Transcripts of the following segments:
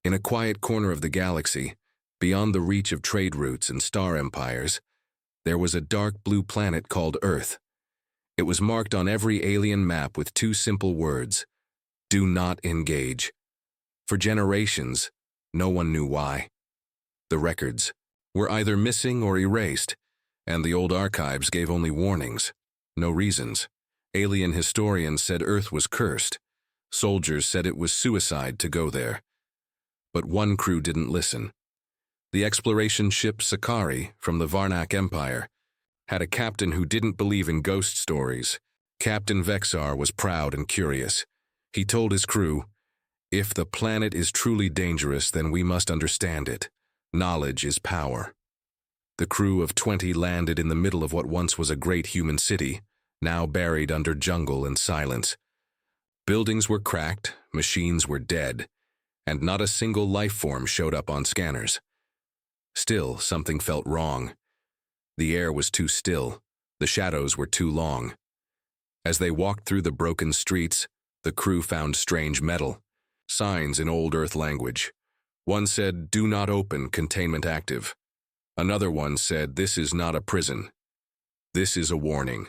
In a quiet corner of the galaxy, beyond the reach of trade routes and star empires, there was a dark blue planet called Earth. It was marked on every alien map with two simple words: do not engage. For generations, no one knew why. The records were either missing or erased, and the old archives gave only warnings, no reasons. Alien historians said Earth was cursed. Soldiers said it was suicide to go there. But one crew didn't listen. The exploration ship Sakari from the Varnak Empire had a captain who didn't believe in ghost stories. Captain Vexar was proud and curious. He told his crew, "If the planet is truly dangerous, then we must understand it. Knowledge is power." The crew of 20 landed in the middle of what once was a great human city, now buried under jungle and silence. Buildings were cracked, machines were dead, and not a single life form showed up on scanners. Still, something felt wrong. The air was too still, the shadows were too long. As they walked through the broken streets, the crew found strange metal, signs in old Earth language. One said, "Do not open, containment active." Another one said, "This is not a prison. This is a warning."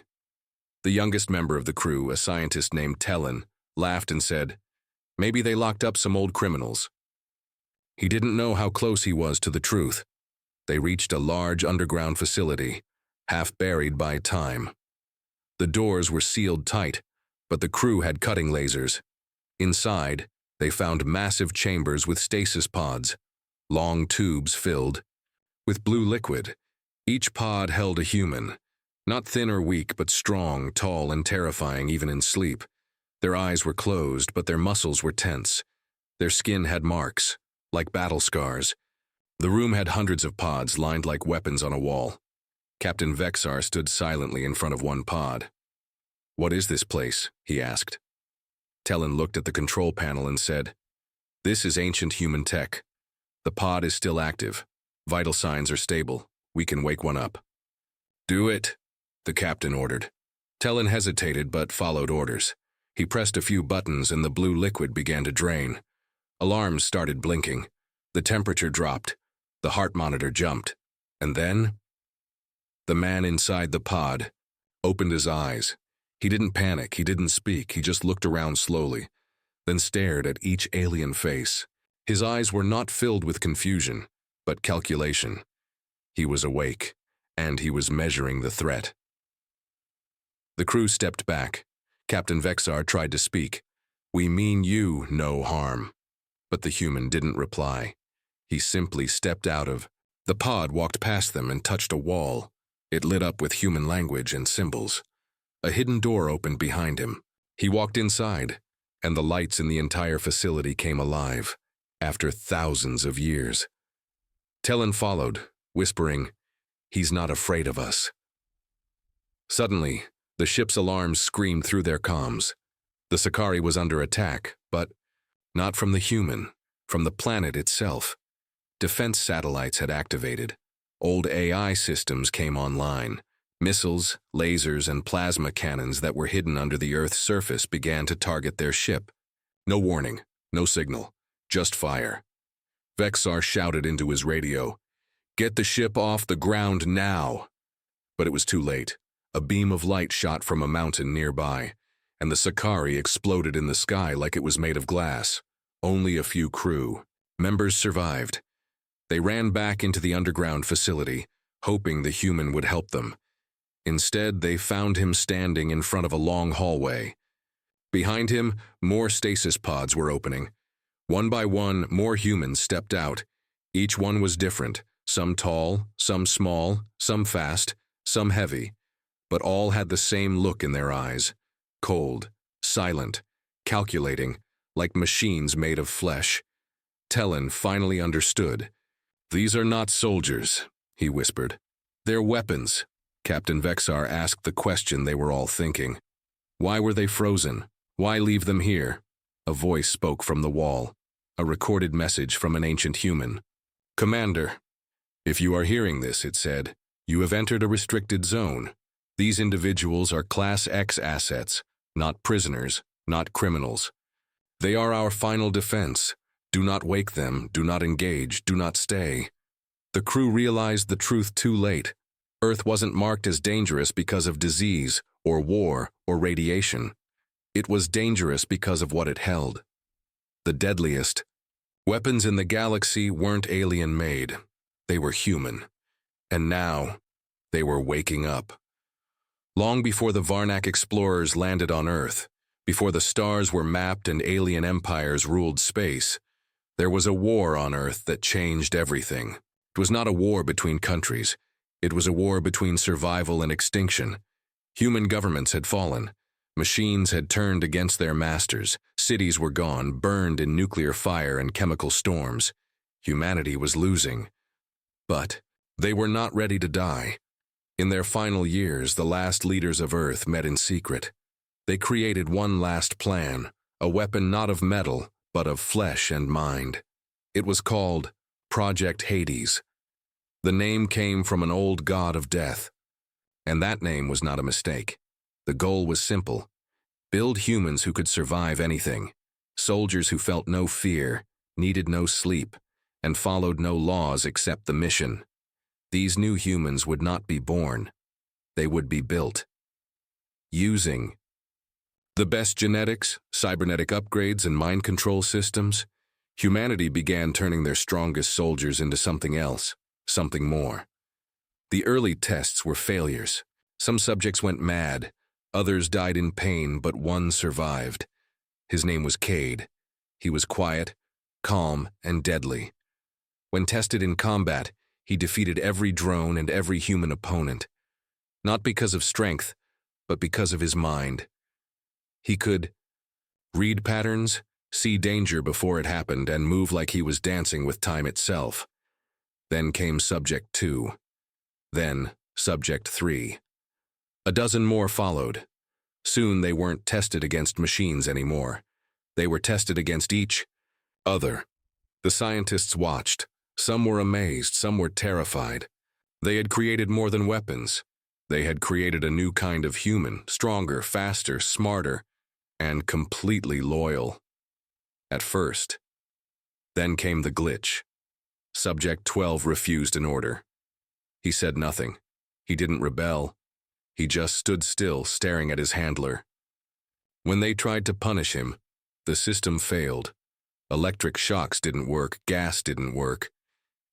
The youngest member of the crew, a scientist named Tellin, laughed and said, "Maybe they locked up some old criminals." He didn't know how close he was to the truth. They reached a large underground facility, half buried by time. The doors were sealed tight, but the crew had cutting lasers. Inside, they found massive chambers with stasis pods, long tubes filled with blue liquid. Each pod held a human, not thin or weak, but strong, tall, and terrifying even in sleep. Their eyes were closed, but their muscles were tense. Their skin had marks, like battle scars. The room had hundreds of pods lined like weapons on a wall. Captain Vexar stood silently in front of one pod. "What is this place?" he asked. Tellin looked at the control panel and said, "This is ancient human tech. The pod is still active. Vital signs are stable. We can wake one up." "Do it," the captain ordered. Tellin hesitated but followed orders. He pressed a few buttons and the blue liquid began to drain. Alarms started blinking. The temperature dropped. The heart monitor jumped. And then, the man inside the pod opened his eyes. He didn't panic, he didn't speak, he just looked around slowly, then stared at each alien face. His eyes were not filled with confusion, but calculation. He was awake, and he was measuring the threat. The crew stepped back. Captain Vexar tried to speak. "We mean you no harm." But the human didn't reply. He simply stepped out of the pod, walked past them, and touched a wall. It lit up with human language and symbols. A hidden door opened behind him. He walked inside, and the lights in the entire facility came alive, after thousands of years. Tellin followed, whispering, "He's not afraid of us." Suddenly, the ship's alarms screamed through their comms. The Sakari was under attack, but not from the human, from the planet itself. Defense satellites had activated. Old AI systems came online. Missiles, lasers, and plasma cannons that were hidden under the Earth's surface began to target their ship. No warning, no signal, just fire. Vexar shouted into his radio, "Get the ship off the ground now!" But it was too late. A beam of light shot from a mountain nearby, and the Sakari exploded in the sky like it was made of glass. Only a few crew members survived. They ran back into the underground facility, hoping the human would help them. Instead, they found him standing in front of a long hallway. Behind him, more stasis pods were opening. One by one, more humans stepped out. Each one was different, some tall, some small, some fast, some heavy, but all had the same look in their eyes: cold, silent, calculating, like machines made of flesh. Tellin finally understood. "These are not soldiers," he whispered. "They're weapons." Captain Vexar asked the question they were all thinking. Why were they frozen? Why leave them here? A voice spoke from the wall, a recorded message from an ancient human. "Commander, if you are hearing this," it said, "you have entered a restricted zone. These individuals are Class X assets, not prisoners, not criminals. They are our final defense. Do not wake them, do not engage, do not stay. The crew realized the truth too late. Earth wasn't marked as dangerous because of disease, or war, or radiation. It was dangerous because of what it held. The deadliest. Weapons in the galaxy weren't alien-made. They were human. And now, they were waking up. Long before the Varnak explorers landed on Earth, before the stars were mapped and alien empires ruled space, there was a war on Earth that changed everything. It was not a war between countries. It was a war between survival and extinction. Human governments had fallen. Machines had turned against their masters. Cities were gone, burned in nuclear fire and chemical storms. Humanity was losing. But they were not ready to die. In their final years, the last leaders of Earth met in secret. They created one last plan, a weapon not of metal, but of flesh and mind. It was called Project Hades. The name came from an old god of death. And that name was not a mistake. The goal was simple. Build humans who could survive anything. Soldiers who felt no fear, needed no sleep, and followed no laws except the mission. These new humans would not be born. They would be built. Using the best genetics, cybernetic upgrades, and mind control systems, humanity began turning their strongest soldiers into something else, something more. The early tests were failures. Some subjects went mad, others died in pain, but one survived. His name was Cade. He was quiet, calm, and deadly. When tested in combat, he defeated every drone and every human opponent. Not because of strength, but because of his mind. He could read patterns, see danger before it happened, and move like he was dancing with time itself. Then came Subject 2. Then Subject 3. A dozen more followed. Soon they weren't tested against machines anymore. They were tested against each other. The scientists watched. Some were amazed, some were terrified. They had created more than weapons. They had created a new kind of human, stronger, faster, smarter, and completely loyal. At first. Then came the glitch. Subject 12 refused an order. He said nothing. He didn't rebel. He just stood still, staring at his handler. When they tried to punish him, the system failed. Electric shocks didn't work, gas didn't work.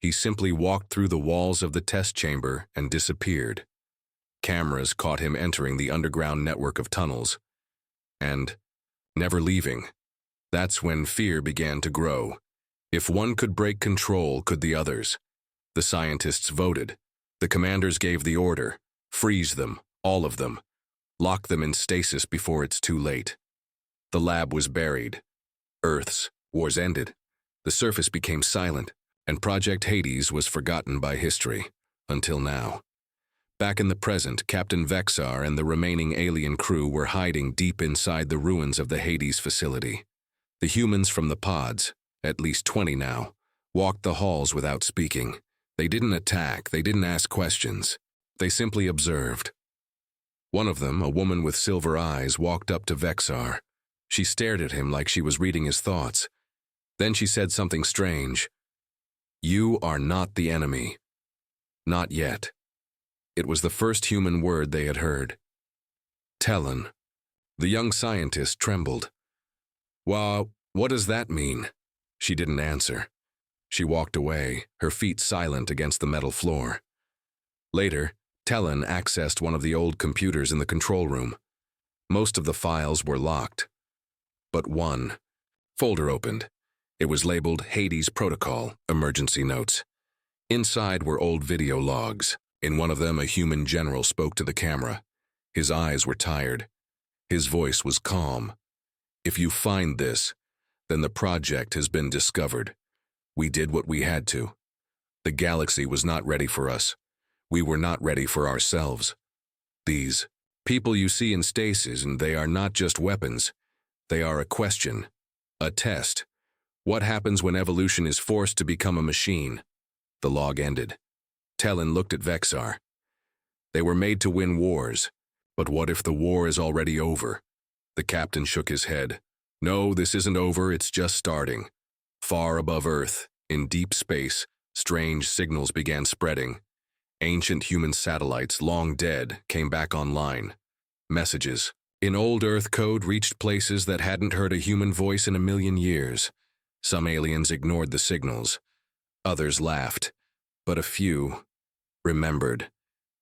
He simply walked through the walls of the test chamber and disappeared. Cameras caught him entering the underground network of tunnels. And never leaving. That's when fear began to grow. If one could break control, could the others? The scientists voted. The commanders gave the order. Freeze them, all of them. Lock them in stasis before it's too late. The lab was buried. Earth's wars ended. The surface became silent, and Project Hades was forgotten by history, until now. Back in the present, Captain Vexar and the remaining alien crew were hiding deep inside the ruins of the Hades facility. The humans from the pods, at least 20 now, walked the halls without speaking. They didn't attack, they didn't ask questions. They simply observed. One of them, a woman with silver eyes, walked up to Vexar. She stared at him like she was reading his thoughts. Then she said something strange. "You are not the enemy." Not yet. It was the first human word they had heard. Talon. The young scientist trembled. "Well, what does that mean?" She didn't answer. She walked away, her feet silent against the metal floor. Later, Talon accessed one of the old computers in the control room. Most of the files were locked. But one folder opened. It was labeled Hades Protocol, Emergency Notes. Inside were old video logs. In one of them, a human general spoke to the camera. His eyes were tired. His voice was calm. "If you find this, then the project has been discovered. We did what we had to. The galaxy was not ready for us. We were not ready for ourselves. These people you see in stasis, and they are not just weapons. They are a question, a test. What happens when evolution is forced to become a machine?" The log ended. Talon looked at Vexar. "They were made to win wars. But what if the war is already over?" The captain shook his head. "No, this isn't over, it's just starting. Far above Earth, in deep space, strange signals began spreading. Ancient human satellites, long dead, came back online. Messages in old Earth code reached places that hadn't heard a human voice in a million years. Some aliens ignored the signals. Others laughed. But a few remembered.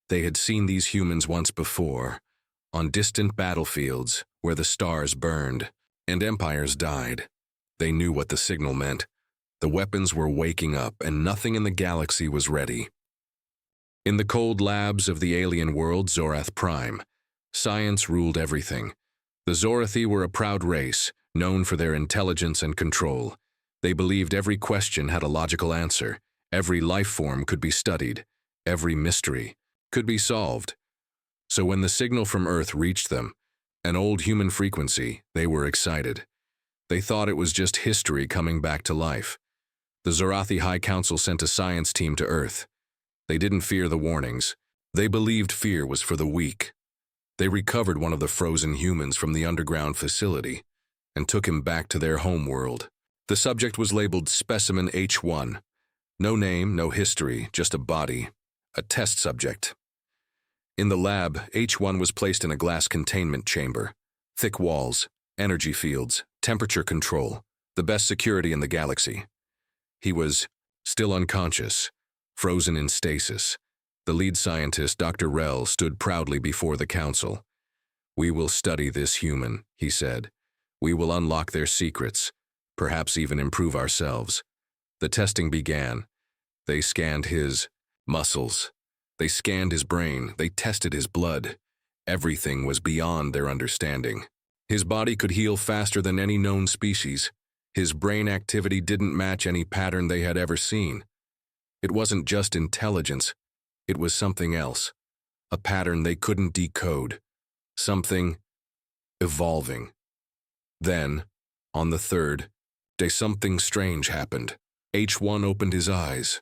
They had seen these humans once before, on distant battlefields where the stars burned and empires died. They knew what the signal meant. The weapons were waking up, and nothing in the galaxy was ready. In the cold labs of the alien world Zorath Prime, science ruled everything. The Zorathi were a proud race, known for their intelligence and control. They believed every question had a logical answer, every life form could be studied, every mystery could be solved. So when the signal from Earth reached them, an old human frequency, they were excited. They thought it was just history coming back to life. The Zorathi High Council sent a science team to Earth. They didn't fear the warnings. They believed fear was for the weak. They recovered one of the frozen humans from the underground facility and took him back to their home world. The subject was labeled Specimen H1. No name, no history, just a body, a test subject. In the lab, H1 was placed in a glass containment chamber. Thick walls, energy fields, temperature control, the best security in the galaxy. He was still unconscious, frozen in stasis. The lead scientist, Dr. Rell, stood proudly before the council. "We will study this human," he said. "We will unlock their secrets, perhaps even improve ourselves." The testing began. They scanned his muscles. They scanned his brain. They tested his blood. Everything was beyond their understanding. His body could heal faster than any known species. His brain activity didn't match any pattern they had ever seen. It wasn't just intelligence. It was something else. A pattern they couldn't decode. Something evolving. Then, on the third day, something strange happened. H1 opened his eyes.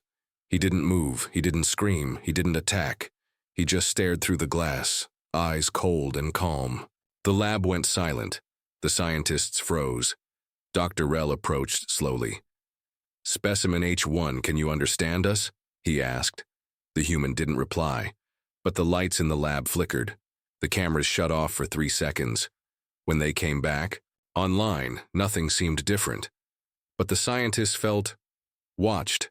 He didn't move, he didn't scream, he didn't attack. He just stared through the glass, eyes cold and calm. The lab went silent. The scientists froze. Dr. Rell approached slowly. "Specimen H1, can you understand us?" he asked. The human didn't reply, but the lights in the lab flickered. The cameras shut off for 3 seconds. When they came back, online, nothing seemed different. But the scientists felt watched.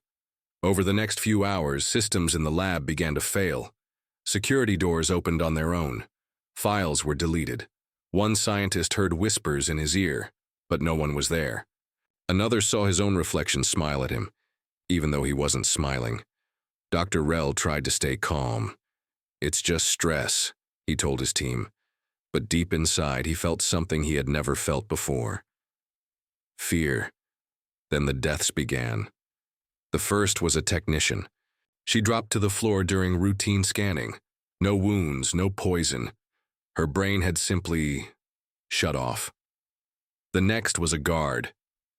Over the next few hours, systems in the lab began to fail. Security doors opened on their own. Files were deleted. One scientist heard whispers in his ear, but no one was there. Another saw his own reflection smile at him, even though he wasn't smiling. Dr. Rell tried to stay calm. "It's just stress," he told his team. But deep inside, he felt something he had never felt before. Fear. Then the deaths began. The first was a technician. She dropped to the floor during routine scanning. No wounds, no poison. Her brain had simply shut off. The next was a guard.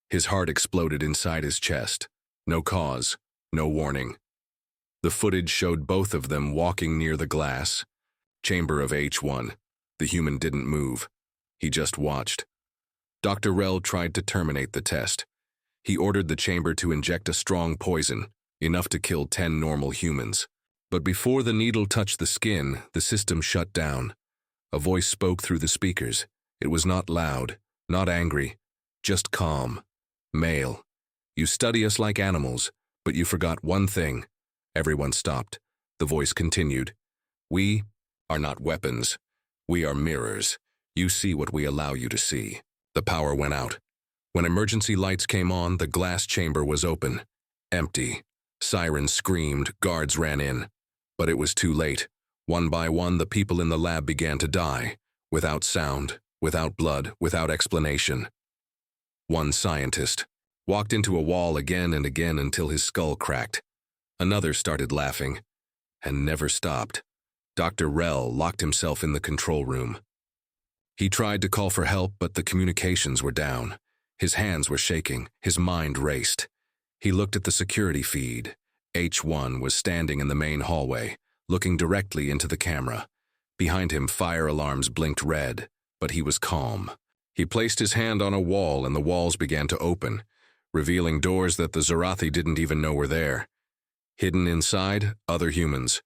His heart exploded inside his chest. No cause, no warning. The footage showed both of them walking near the glass chamber of H1. The human didn't move. He just watched. Dr. Rell tried to terminate the test. He ordered the chamber to inject a strong poison, enough to kill 10 normal humans. But before the needle touched the skin, the system shut down. A voice spoke through the speakers. It was not loud, not angry, just calm. "Male, you study us like animals, but you forgot one thing." Everyone stopped. The voice continued. "We are not weapons. We are mirrors. You see what we allow you to see." The power went out. When emergency lights came on, the glass chamber was open. Empty. Sirens screamed, guards ran in. But it was too late. One by one, the people in the lab began to die. Without sound, without blood, without explanation. One scientist walked into a wall again and again until his skull cracked. Another started laughing, and never stopped. Dr. Rell locked himself in the control room. He tried to call for help, but the communications were down. His hands were shaking, his mind raced. He looked at the security feed. H1 was standing in the main hallway, looking directly into the camera. Behind him, fire alarms blinked red, but he was calm. He placed his hand on a wall and the walls began to open. revealing doors that the Zorathi didn't even know were there. Hidden inside, other humans.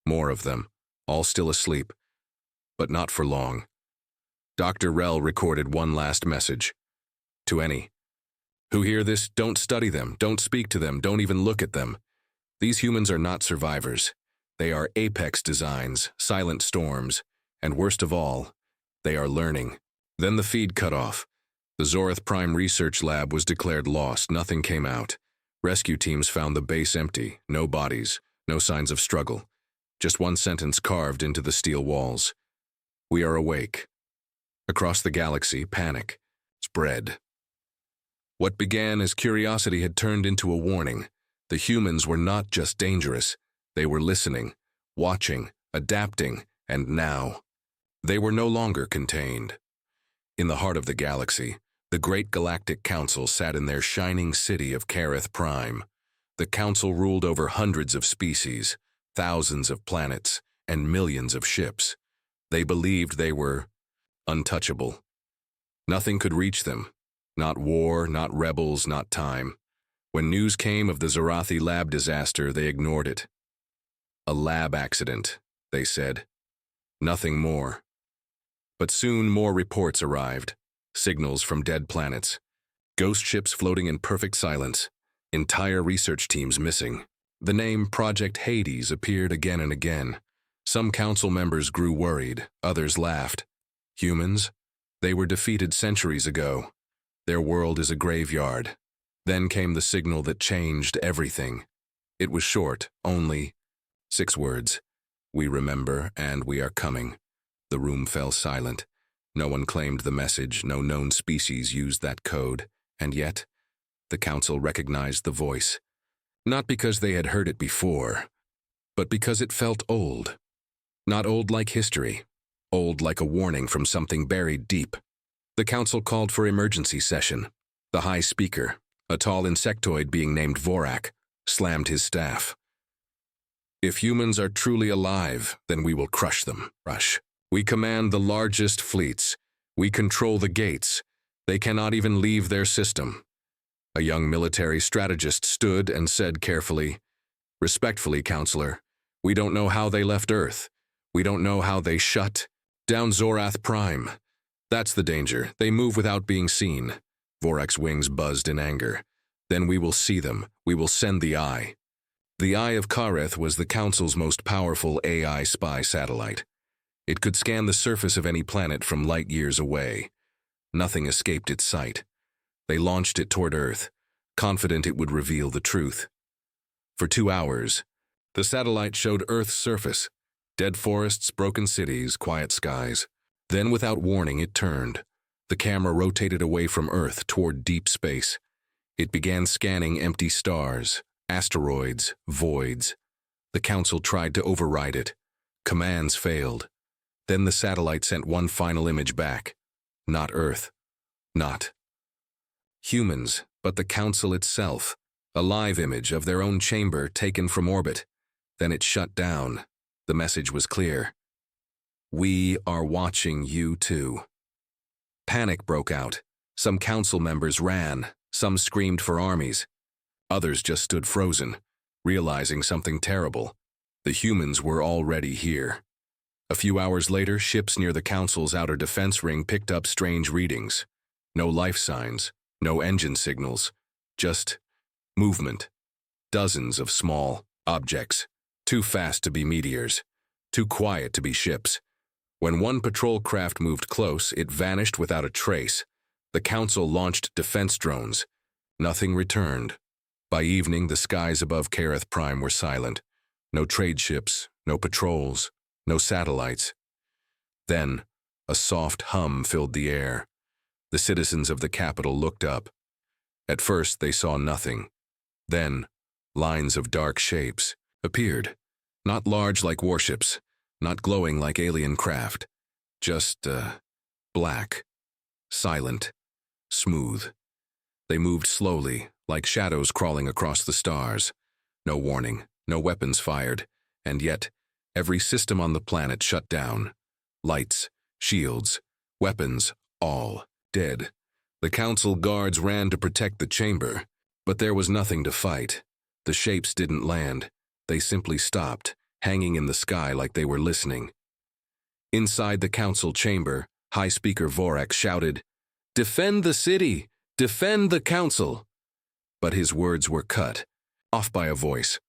More of them, all still asleep. But not for long. Dr. Rel recorded one last message. To any who hear this, don't study them, don't speak to them, don't even look at them. These humans are not survivors. They are apex designs, silent storms, and worst of all, they are learning. Then the feed cut off. The Zorath Prime Research Lab was declared lost. Nothing came out. Rescue teams found the base empty, no bodies, no signs of struggle. Just one sentence carved into the steel walls. We are awake. Across the galaxy, panic spread. What began as curiosity had turned into a warning. The humans were not just dangerous. They were listening, watching, adapting, and now, they were no longer contained. In the heart of the galaxy, the great Galactic Council sat in their shining city of Careth Prime. The Council ruled over hundreds of species, thousands of planets, and millions of ships. They believed they were untouchable. Nothing could reach them. Not war, not rebels, not time. When news came of the Zorathi lab disaster, they ignored it. A lab accident, they said. Nothing more. But soon more reports arrived. Signals from dead planets. Ghost ships floating in perfect silence. Entire research teams missing. The name Project Hades appeared again and again. Some council members grew worried, others laughed. Humans? They were defeated centuries ago. Their world is a graveyard. Then came the signal that changed everything. It was short, only 6 words. We remember and we are coming. The room fell silent. No one claimed the message, no known species used that code, and yet, the council recognized the voice. Not because they had heard it before, but because it felt old. Not old like history, old like a warning from something buried deep. The council called for emergency session. The high speaker, a tall insectoid being named Vorak, slammed his staff. If humans are truly alive, then we will crush them. Rush. We command the largest fleets. We control the gates. They cannot even leave their system. A young military strategist stood and said carefully, "Respectfully, Counselor, we don't know how they left Earth. We don't know how they shut down Zorath Prime. That's the danger. They move without being seen." Vorak's wings buzzed in anger. "Then we will see them. We will send the Eye." The Eye of Careth was the Council's most powerful AI spy satellite. It could scan the surface of any planet from light years away. Nothing escaped its sight. They launched it toward Earth, confident it would reveal the truth. For 2 hours, the satellite showed Earth's surface, dead forests, broken cities, quiet skies. Then, without warning, it turned. The camera rotated away from Earth toward deep space. It began scanning empty stars, asteroids, voids. The Council tried to override it. Commands failed. Then the satellite sent one final image back. Not Earth. Not humans, but the Council itself. A live image of their own chamber taken from orbit. Then it shut down. The message was clear. We are watching you too. Panic broke out. Some council members ran. Some screamed for armies. Others just stood frozen, realizing something terrible. The humans were already here. A few hours later, ships near the Council's outer defense ring picked up strange readings. No life signs, no engine signals, just movement. Dozens of small objects, too fast to be meteors, too quiet to be ships. When one patrol craft moved close, it vanished without a trace. The Council launched defense drones. Nothing returned. By evening, the skies above Careth Prime were silent. No trade ships, no patrols, no satellites. Then, a soft hum filled the air. The citizens of the capital looked up. At first, they saw nothing. Then, lines of dark shapes appeared. Not large like warships, not glowing like alien craft. Just, black, silent, smooth. They moved slowly, like shadows crawling across the stars. No warning, no weapons fired, and yet, every system on the planet shut down. Lights, shields, weapons, all dead. The Council guards ran to protect the chamber. But there was nothing to fight. The shapes didn't land. They simply stopped, hanging in the sky like they were listening. Inside the council chamber, High Speaker Vorak shouted, "Defend the city! Defend the council!" But his words were cut off by a voice.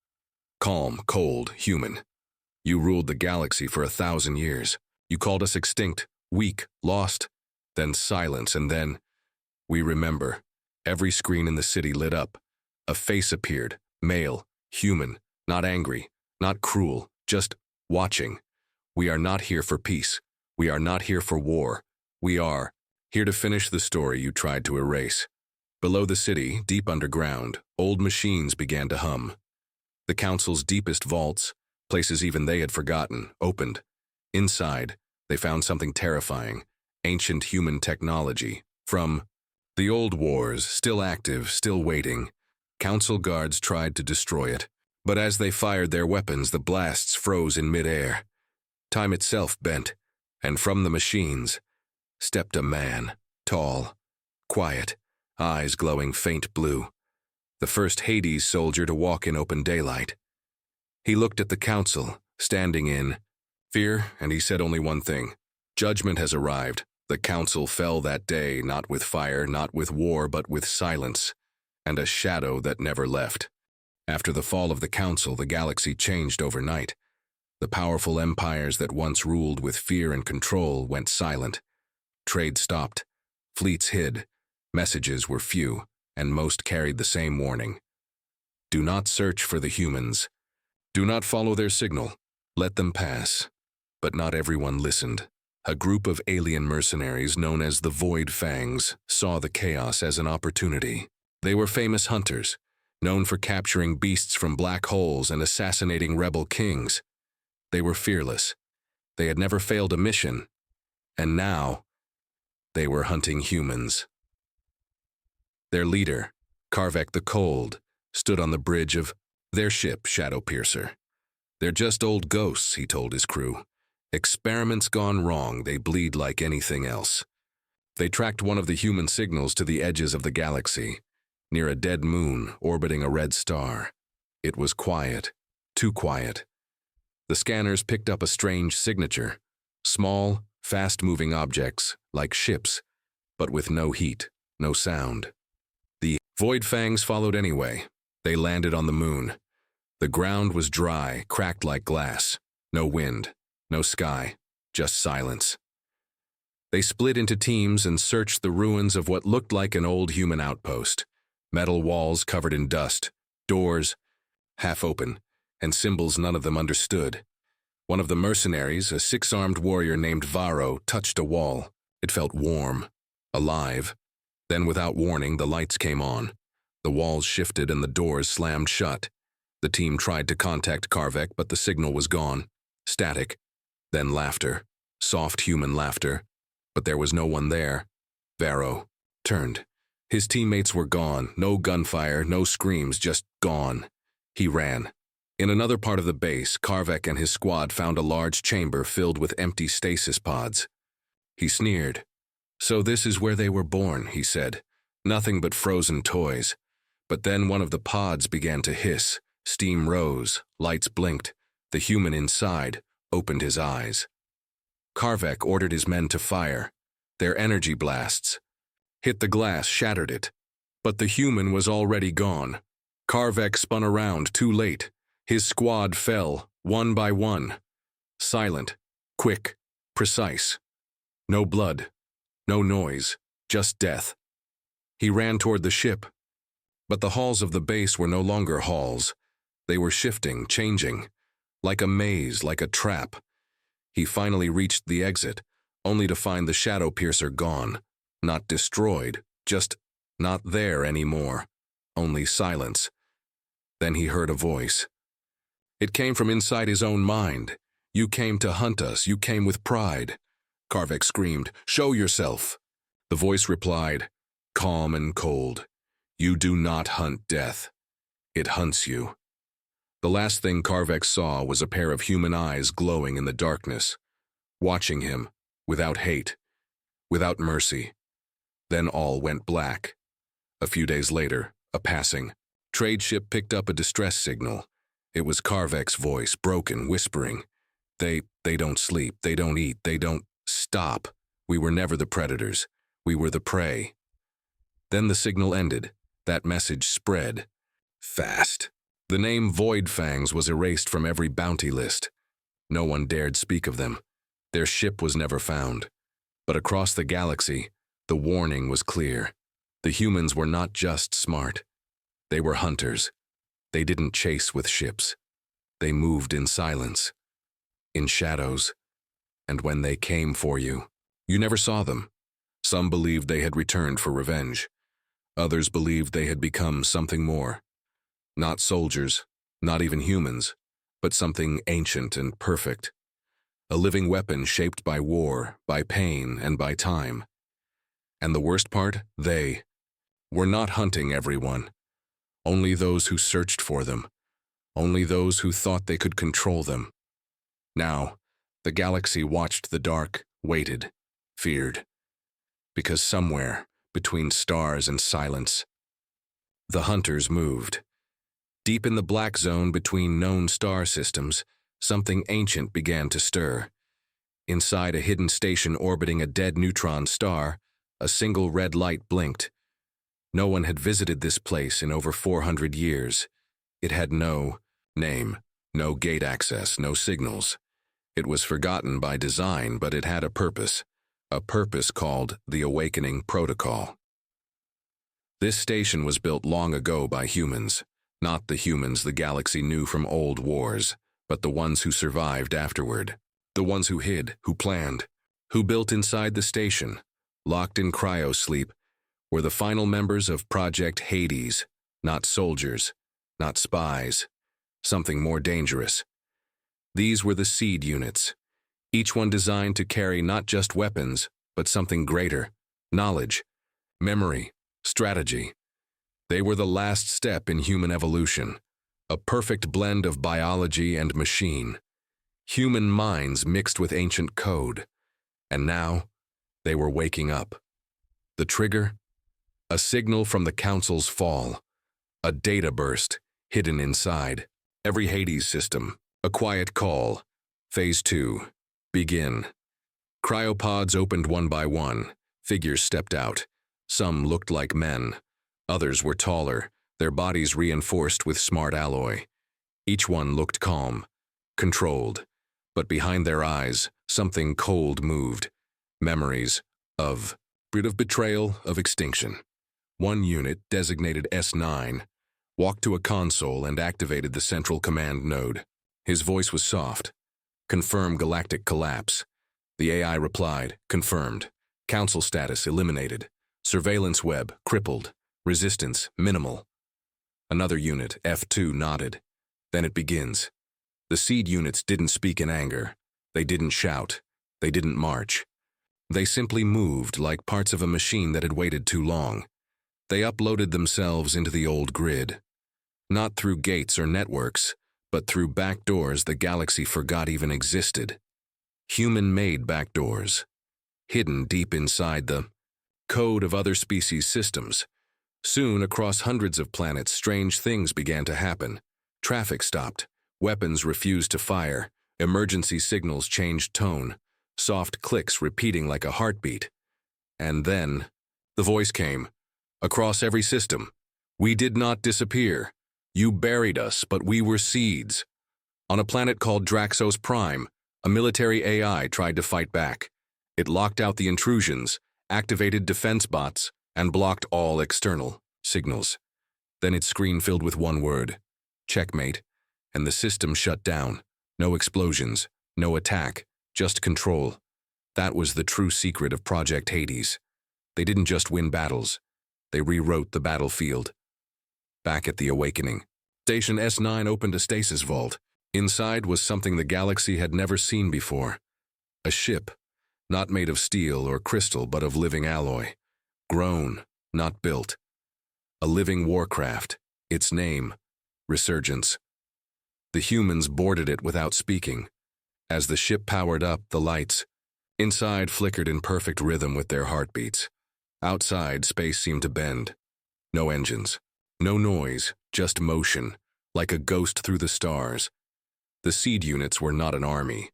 Calm, cold, human. You ruled the galaxy for 1,000 years. You called us extinct, weak, lost. Then silence, and then... We remember. Every screen in the city lit up. A face appeared, male, human, not angry, not cruel, just watching. We are not here for peace. We are not here for war. We are here to finish the story you tried to erase. Below the city, deep underground, old machines began to hum. The council's deepest vaults, places even they had forgotten, opened. Inside, they found something terrifying, ancient human technology. From the old wars, still active, still waiting, council guards tried to destroy it. But as they fired their weapons, the blasts froze in midair. Time itself bent, and from the machines stepped a man, tall, quiet, eyes glowing faint blue. The first Hades soldier to walk in open daylight. He looked at the council, standing in fear, and he said only one thing. Judgment has arrived. The council fell that day, not with fire, not with war, but with silence, and a shadow that never left. After the fall of the council, the galaxy changed overnight. The powerful empires that once ruled with fear and control went silent. Trade stopped. Fleets hid. Messages were few, and most carried the same warning. Do not search for the humans. Do not follow their signal. Let them pass. But not everyone listened. A group of alien mercenaries known as the Void Fangs saw the chaos as an opportunity. They were famous hunters, known for capturing beasts from black holes and assassinating rebel kings. They were fearless. They had never failed a mission. And now, they were hunting humans. Their leader, Karvek the Cold, stood on the bridge of their ship, Shadowpiercer. They're just old ghosts, he told his crew. Experiments gone wrong, they bleed like anything else. They tracked one of the human signals to the edges of the galaxy, near a dead moon orbiting a red star. It was quiet, too quiet. The scanners picked up a strange signature, small, fast-moving objects, like ships, but with no heat, no sound. The Void Fangs followed anyway. They landed on the moon. The ground was dry, cracked like glass. No wind, no sky, just silence. They split into teams and searched the ruins of what looked like an old human outpost. Metal walls covered in dust, doors half open, and symbols none of them understood. One of the mercenaries, a 6-armed warrior named Varro, touched a wall. It felt warm, alive. Then, without warning, the lights came on. The walls shifted and the doors slammed shut. The team tried to contact Karvek, but the signal was gone. Static. Then laughter. Soft human laughter. But there was no one there. Varro turned. His teammates were gone. No gunfire, no screams, just gone. He ran. In another part of the base, Karvek and his squad found a large chamber filled with empty stasis pods. He sneered. So this is where they were born, he said. Nothing but frozen toys. But then one of the pods began to hiss. Steam rose, lights blinked. The human inside opened his eyes. Karvek ordered his men to fire. Their energy blasts hit the glass, shattered it. But the human was already gone. Karvek spun around, too late. His squad fell, one by one. Silent, quick, precise. No blood, no noise, just death. He ran toward the ship. But the halls of the base were no longer halls. They were shifting, changing. Like a maze, like a trap. He finally reached the exit, only to find the Shadowpiercer gone. Not destroyed, just not there anymore. Only silence. Then he heard a voice. It came from inside his own mind. You came to hunt us, you came with pride. Karvek screamed, "Show yourself!" The voice replied, calm and cold, "You do not hunt death. It hunts you." The last thing Karvek saw was a pair of human eyes glowing in the darkness, watching him, without hate, without mercy. Then all went black. A few days later, A passing trade ship picked up a distress signal. It was Karvek's voice, broken, whispering. They don't sleep, they don't eat, they don't stop. We were never the predators. We were the prey. Then the signal ended. That message spread. Fast. The name Void Fangs was erased from every bounty list. No one dared speak of them. Their ship was never found. But across the galaxy, the warning was clear. The humans were not just smart. They were hunters. They didn't chase with ships. They moved in silence, in shadows. And when they came for you, you never saw them. Some believed they had returned for revenge. Others believed they had become something more. Not soldiers, not even humans, but something ancient and perfect. A living weapon shaped by war, by pain, and by time. And the worst part, they were not hunting everyone. Only those who searched for them. Only those who thought they could control them. Now, the galaxy watched the dark, waited, feared. Because somewhere, between stars and silence, the hunters moved. Deep in the black zone between known star systems, something ancient began to stir. Inside a hidden station orbiting a dead neutron star, a single red light blinked. No one had visited this place in over 400 years. It had no name, no gate access, no signals. It was forgotten by design, but it had a purpose called the Awakening Protocol. This station was built long ago by humans, not the humans the galaxy knew from old wars, but the ones who survived afterward, the ones who hid, who planned, who built inside the station, locked in cryosleep, were the final members of Project Hades, not soldiers, not spies, something more dangerous. These were the seed units, each one designed to carry not just weapons, but something greater, knowledge, memory, strategy. They were the last step in human evolution, a perfect blend of biology and machine. Human minds mixed with ancient code. And now, they were waking up. The trigger? A signal from the Council's fall. A data burst, hidden inside. Every Hades system. A quiet call. Phase 2. Begin. Cryopods opened one by one. Figures stepped out. Some looked like men. Others were taller, their bodies reinforced with smart alloy. Each one looked calm, controlled. But behind their eyes, something cold moved. Memories of betrayal, of extinction. One unit, designated S9, walked to a console and activated the central command node. His voice was soft. Confirm galactic collapse. The AI replied, confirmed. Council status eliminated. Surveillance web crippled. Resistance minimal. Another unit, F2, nodded. Then it begins. The seed units didn't speak in anger. They didn't shout. They didn't march. They simply moved like parts of a machine that had waited too long. They uploaded themselves into the old grid. Not through gates or networks, but through back doors the galaxy forgot even existed. Human-made back doors, hidden deep inside the code of other species' systems. Soon, across hundreds of planets, strange things began to happen. Traffic stopped. Weapons refused to fire. Emergency signals changed tone. Soft clicks repeating like a heartbeat. And then, the voice came. Across every system. We did not disappear. You buried us, but we were seeds. On a planet called Draxos Prime, a military AI tried to fight back. It locked out the intrusions, activated defense bots, and blocked all external signals. Then its screen filled with one word, checkmate, and the system shut down. No explosions, no attack, just control. That was the true secret of Project Hades. They didn't just win battles. They rewrote the battlefield. Back at the Awakening, Station S9 opened a stasis vault. Inside was something the galaxy had never seen before. A ship, not made of steel or crystal, but of living alloy. Grown, not built. A living warcraft, its name, Resurgence. The humans boarded it without speaking. As the ship powered up, the lights inside flickered in perfect rhythm with their heartbeats. Outside, space seemed to bend. No engines, No noise, just motion, like a ghost through the stars. The seed units were not an army.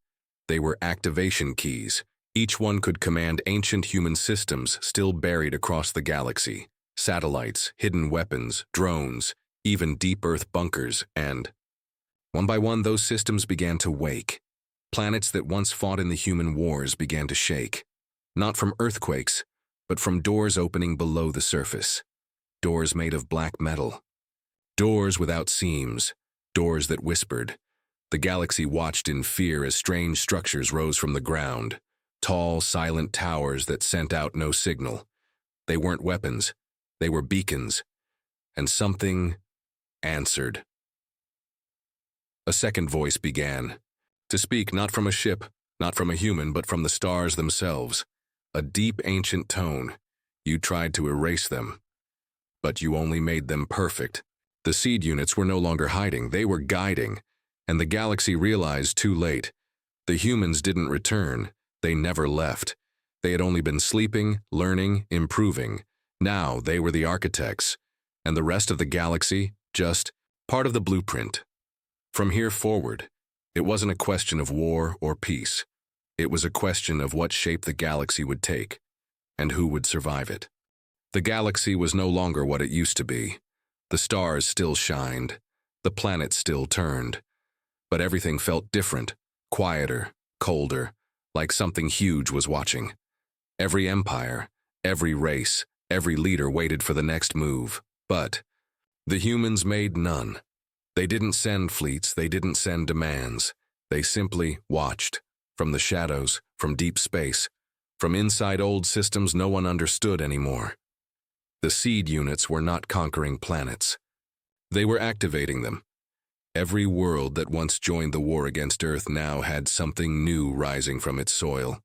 They were activation keys. Each one could command ancient human systems still buried across the galaxy. Satellites, hidden weapons, drones, even deep Earth bunkers, and one by one those systems began to wake. Planets that once fought in the human wars began to shake. Not from earthquakes, but from doors opening below the surface. Doors made of black metal. Doors without seams. Doors that whispered. The galaxy watched in fear as strange structures rose from the ground. Tall, silent towers that sent out no signal. They weren't weapons. They were beacons. And something answered. A second voice began to speak, not from a ship, not from a human, but from the stars themselves. A deep, ancient tone. You tried to erase them, but you only made them perfect. The seed units were no longer hiding, they were guiding, and the galaxy realized too late. The humans didn't return, they never left. They had only been sleeping, learning, improving. Now they were the architects, and the rest of the galaxy, just part of the blueprint. From here forward, it wasn't a question of war or peace. It was a question of what shape the galaxy would take, and who would survive it. The galaxy was no longer what it used to be. The stars still shined, the planets still turned, but everything felt different, quieter, colder, like something huge was watching. Every empire, every race, every leader waited for the next move, but the humans made none. They didn't send fleets, they didn't send demands. They simply watched. From the shadows, from deep space, from inside old systems no one understood anymore. The seed units were not conquering planets. They were activating them. Every world that once joined the war against Earth now had something new rising from its soil.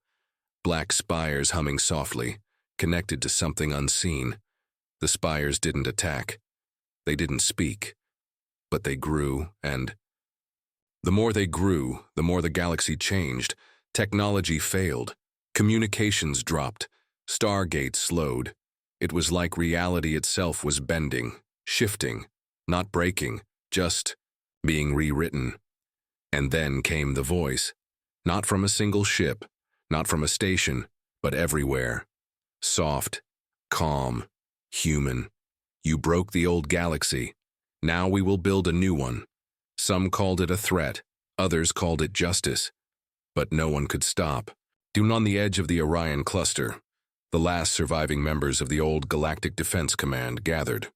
Black spires humming softly, connected to something unseen. The spires didn't attack. They didn't speak. But they grew, and the more they grew, the more the galaxy changed. Technology failed. Communications dropped. Stargates slowed. It was like reality itself was bending, shifting, not breaking, just being rewritten. And then came the voice. Not from a single ship, not from a station, but everywhere. Soft, calm, human. You broke the old galaxy. Now we will build a new one. Some called it a threat, others called it justice. But no one could stop. Down on the edge of the Orion cluster, the last surviving members of the old Galactic Defense Command gathered.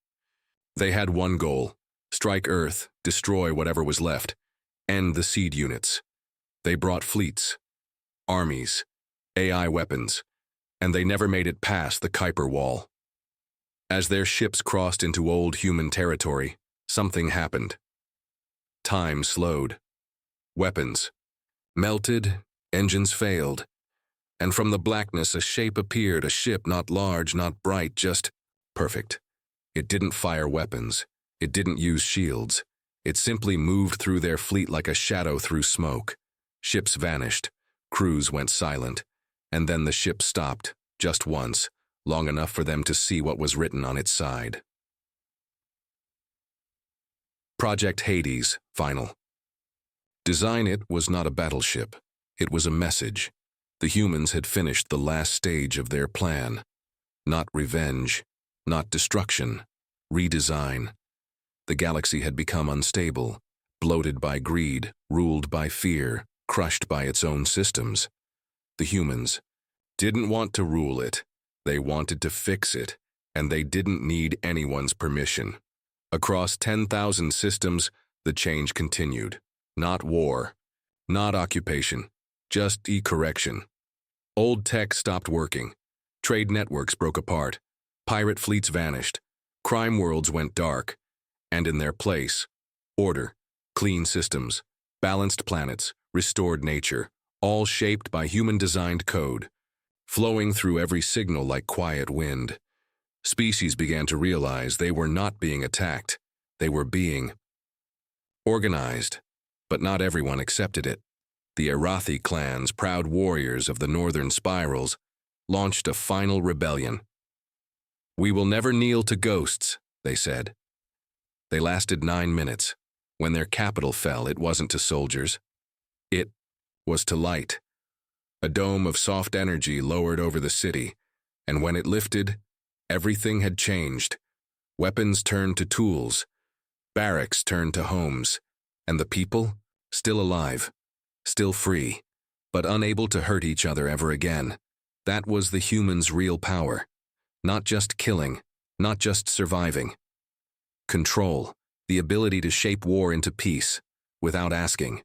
They had one goal: strike Earth, destroy whatever was left, end the seed units. They brought fleets, armies, AI weapons, and they never made it past the Kuiper Wall. As their ships crossed into old human territory, something happened. Time slowed. Weapons melted, engines failed, and from the blackness a shape appeared, a ship not large, not bright, just perfect. It didn't fire weapons. It didn't use shields. It simply moved through their fleet like a shadow through smoke. Ships vanished. Crews went silent. And then the ship stopped, just once, long enough for them to see what was written on its side. Project Hades, final. Design It was not a battleship. It was a message. The humans had finished the last stage of their plan. Not revenge, not destruction, redesign. The galaxy had become unstable, bloated by greed, ruled by fear, crushed by its own systems. The humans didn't want to rule it. They wanted to fix it, and they didn't need anyone's permission. Across 10,000 systems, the change continued. Not war, not occupation, just e-correction. Old tech stopped working. Trade networks broke apart. Pirate fleets vanished. Crime worlds went dark. And in their place, order, clean systems, balanced planets, restored nature, all shaped by human-designed code, flowing through every signal like quiet wind. Species began to realize they were not being attacked. They were being organized. But not everyone accepted it. The Arathi clans, proud warriors of the northern spirals, launched a final rebellion. "We will never kneel to ghosts," they said. They lasted 9 minutes. When their capital fell, it wasn't to soldiers. It was to light. A dome of soft energy lowered over the city, and when it lifted, everything had changed. Weapons turned to tools, barracks turned to homes, and the people, still alive, still free, but unable to hurt each other ever again. That was the humans' real power. Not just killing, not just surviving. Control, the ability to shape war into peace, without asking.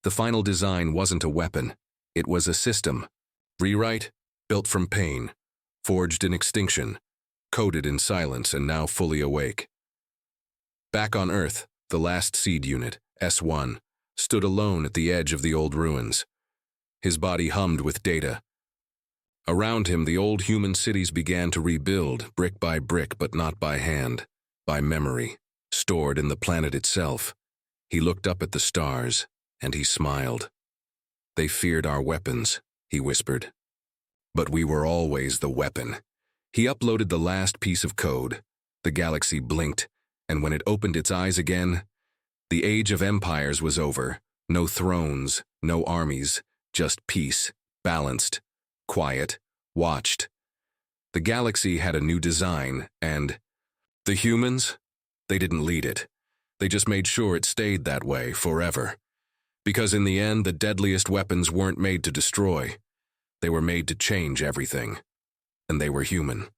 The final design wasn't a weapon, it was a system. Rewrite, built from pain, forged in extinction, coded in silence and now fully awake. Back on Earth, the last seed unit, S1, stood alone at the edge of the old ruins. His body hummed with data. Around him, the old human cities began to rebuild, brick by brick, but not by hand, by memory, stored in the planet itself. He looked up at the stars, and he smiled. They feared our weapons, he whispered. But we were always the weapon. He uploaded the last piece of code. The galaxy blinked, and when it opened its eyes again, the age of empires was over. No thrones, no armies, just peace, balanced, quiet, watched. The galaxy had a new design, and the humans, they didn't lead it. They just made sure it stayed that way forever. Because in the end, the deadliest weapons weren't made to destroy. They were made to change everything. And they were human.